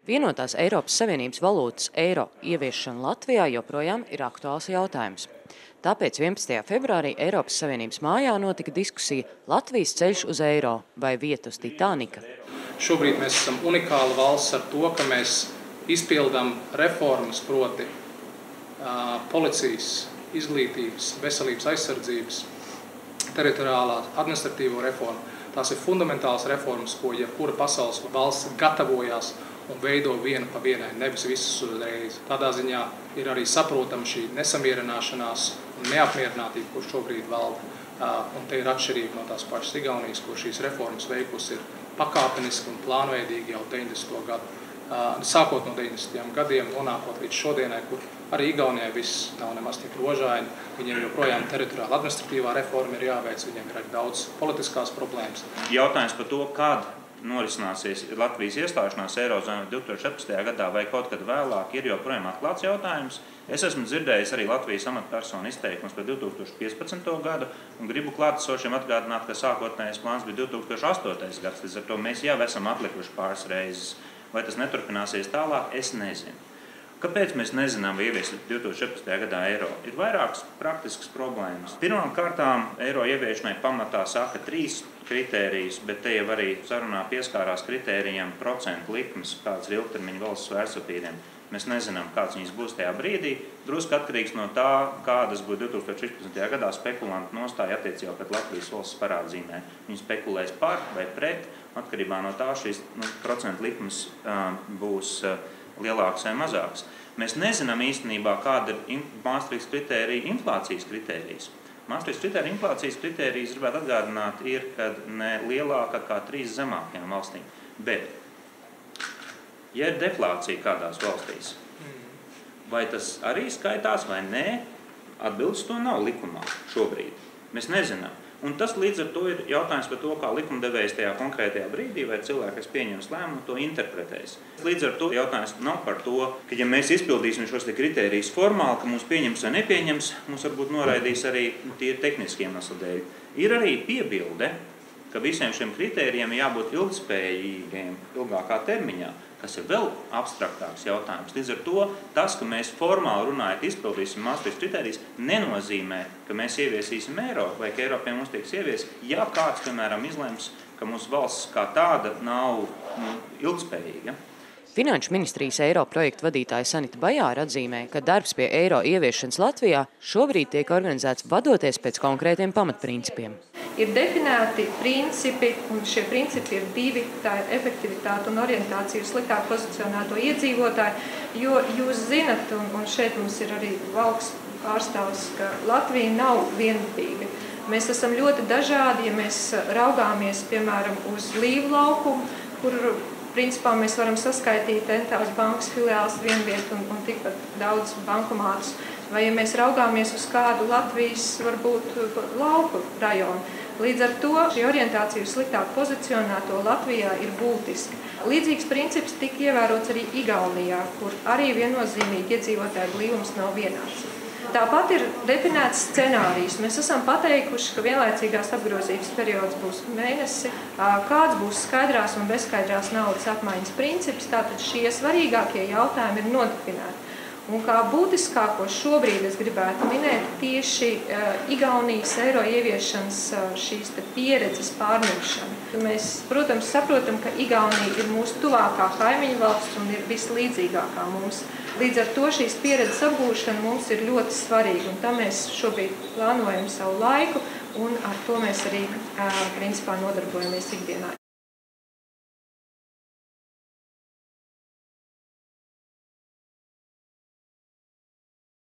Vienotās Eiropas Savienības valūtas eiro ieviešana Latvijā joprojām ir aktuāls jautājums. Tāpēc 11. februārī Eiropas Savienības mājā notika diskusija Latvijas ceļš uz eiro vai vieta uz Titanika. Šobrīd mēs esam unikāla valsts ar to, ka mēs izpildām reformas, proti policijas, izglītības, veselības aizsardzības, teritoriālā administratīvo reformu. Tās ir fundamentālas reformas, ko jebkura pasaules valsts gatavojās un veido vienu pa vienai, nevis visas uzreiz. Tādā ziņā ir arī saprotama šī nesamierināšanās un neapmierinātība, kur šobrīd valda. Un te ir atšķirība no tās pašas Igaunijas, kur šīs reformas veikusi ir pakāpeniski un plānveidīgi jau 90. gadu. Sākot no 90. gadiem, nonākot līdz šodienai, kur arī Igaunijai viss nav nemaz tik rožaini. Viņiem joprojām teritoriāla administratīvā reforma ir jāveic, viņiem ir arī daudz politiskās problēmas. Jautājums par to, kad norisināsies Latvijas iestāšanās Eirozonā 2017. gadā vai kaut kad vēlāk, ir joprojām atklāts jautājums. Es esmu dzirdējis arī Latvijas amatpersonu izteikumus par 2015. gadu un gribu klātesošiem atgādināt, ka sākotnējais plāns bija 2008. gads, līdz ar to mēs jau esam atlikuši pāris reizes. Vai tas neturpināsies tālāk, es nezinu. Kāpēc mēs nezinām, vai ievies 2017. gadā eiro? Ir vairākas praktiskas problēmas. Pirmām kārtām eiro ieviešanai pamatā saka 3 kritērijus, bet te jau arī sarunā pieskārās kritērijiem procentu likmes, kāds ir ilgtermiņa valsts vērtspapīriem. Mēs nezinām, kāds viņas būs tajā brīdī. Drusku atkarīgs no tā, kādas būs 2016. gadā spekulantu nostāja attiecībā pret Latvijas valsts parādzīmē. Viņi spekulēs par vai pret, atkarībā no tā šīs procentu likmes būs lielāks vai mazāks. Mēs nezinām īstenībā, kāda ir Maastrichtas kritērija inflācijas kritērijas. Maastrichtas kritērija inflācijas kritērijas, gribētu atgādināt, ir, kad ne lielāka kā 3 zemākajām valstīm. Bet, ja ir deflācija kādās valstīs, vai tas arī skaitās vai nē, atbildes to nav likumā šobrīd. Mēs nezinām. Un tas līdz ar to ir jautājums par to, kā likumdevējs tajā konkrētajā brīdī vai cilvēks, kas pieņems lēmumu, to interpretēs. Līdz ar to jautājums nav par to, ka ja mēs izpildīsim šos kritērijus formāli, ka mums pieņems vai nepieņems, mums varbūt noraidīs arī tīri tehniskiem iemeslu dēļ. Ir arī piebilde, ka visiem šiem kritērijiem jābūt ilgspējīgiem ilgākā termiņā, kas ir vēl abstraktāks jautājums. Līdz ar to tas, ka mēs formāli runājot izpildīsim Maastrichtas kritērijas, nenozīmē, ka mēs ieviesīsim eiro vai ka eiro pie mums tiks ievies, ja kāds, piemēram, izlems, ka mūsu valsts kā tāda nav ilgspējīga. Finanšu ministrijas eiro projektu vadītāja Sanita Bajāra atzīmē, ka darbs pie eiro ieviešanas Latvijā šobrīd tiek organizēts vadoties pēc konkrētiem pamatprincipiem. Ir definēti principi, un šie principi ir 2, tā ir efektivitāte un orientācija uz sliktāk pozicionēto iedzīvotāju, jo jūs zinat, un šeit mums ir arī valsts pārstāvs, ka Latvija nav vienotīga. Mēs esam ļoti dažādi, ja mēs raugāmies, piemēram, uz Līvu laukumu, kur principā mēs varam saskaitīt entās bankas filiāls vienviet un tikpat daudz bankomātus. Vai ja mēs raugāmies uz kādu Latvijas, varbūt, lauku rajonu. Līdz ar to šī orientācija uz sliktāk pozicionēto Latvijā ir būtiska. Līdzīgs princips tika ievērots arī Igaunijā, kur arī viennozīmīgi iedzīvotāju blīvums nav vienāds. Tāpat ir definēts scenārijs. Mēs esam pateikuši, ka vienlaicīgās apgrozības periods būs mēnesi, kāds būs skaidrās un bezskaidrās naudas apmaiņas princips, tātad šie svarīgākie jautājumi ir nodefinēti. Un kā būtiskāko šobrīd es gribētu minēt tieši Igaunijas eiro ieviešanas šīs pieredzes pārņemšanu. Mēs, protams, saprotam, ka Igaunija ir mūsu tuvākā kaimiņu valsts un ir vislīdzīgākā mums. Līdz ar to šīs pieredzes apgūšana mums ir ļoti svarīga, un tam mēs šobrīd plānojam savu laiku, un ar to mēs arī principā nodarbojamies ikdienā.